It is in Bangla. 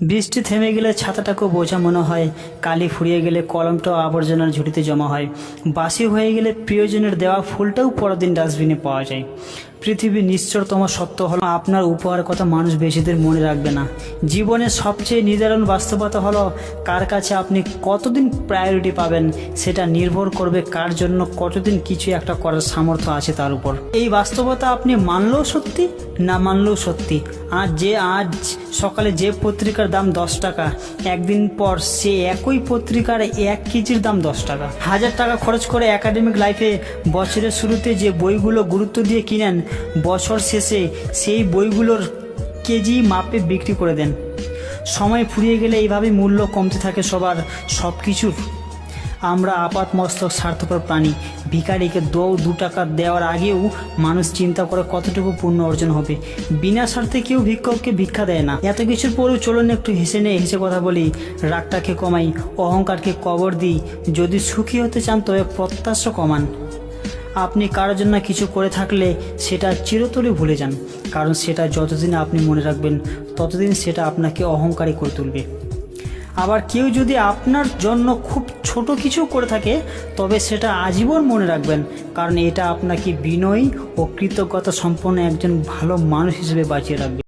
বৃষ্টি থেমে গেলে ছাতাটাকেও বোঝা মনে হয়, কালি ফুরিয়ে গেলে কলমটাও আবর্জনার ঝুড়িতে জমা হয়, বাসি হয়ে গেলে প্রিয়জনের দেওয়া ফুলটাও পরদিন ডাস্টবিনে পাওয়া যায়। পৃথিবীর নিশ্চরতম সত্য হলো, আপনার উপহার কথা মানুষ বেশিদের মনে রাখবে না। জীবনের সবচেয়ে নির্ধারণ বাস্তবতা হলো, কার কাছে আপনি কতদিন প্রায়োরিটি পাবেন সেটা নির্ভর করবে কার জন্য কতদিন কিছু একটা করার সামর্থ্য আছে তার উপর। এই বাস্তবতা আপনি মানলেও সত্যি, না মানলেও সত্যি। আজ সকালে যে পত্রিকার দাম 10 টাকা, একদিন পর সে একই পত্রিকার 1 কেজির দাম 10 টাকা। 1000 টাকা খরচ করে একাডেমিক লাইফে বছরের শুরুতে যে বইগুলো গুরুত্ব দিয়ে কিনেন, বছর শেষে সেই বইগুলোর কেজি মাপে বিক্রি করে দেন। সময় ফুরিয়ে গেলে এইভাবেই মূল্য কমতে থাকে সব কিছুর। আমরা আপাত মস্তক স্বার্থপর প্রাণী। ভিখারিকে 2 টাকা দেওয়ার আগেও মানুষ চিন্তা করে কতটুকু পুণ্য অর্জন হবে। বিনা স্বার্থে কেউ ভিক্ষককে ভিক্ষা দেয় না। এত কিছুর পরেও চলুন একটু হেসে কথা বলি, রাগটাকে কমাই, অহংকারকে কবর দিই। যদি সুখী হতে চান তবে প্রত্যাশা কমান। আপনি কারোর জন্য কিছু করে থাকলে সেটা চিরতরে ভুলে যান, কারণ সেটা যতদিন আপনি মনে রাখবেন ততদিন সেটা আপনাকে অহংকারী করে তুলবে। আবার কেউ যদি আপনার জন্য খুব ছোট কিছু করে থাকে তবে সেটা আজীবন মনে রাখবেন, কারণ এটা আপনাকে বিনয়ী ও কৃতজ্ঞতা সম্পন্ন একজন ভালো মানুষ হিসেবে বাঁচিয়ে রাখবে।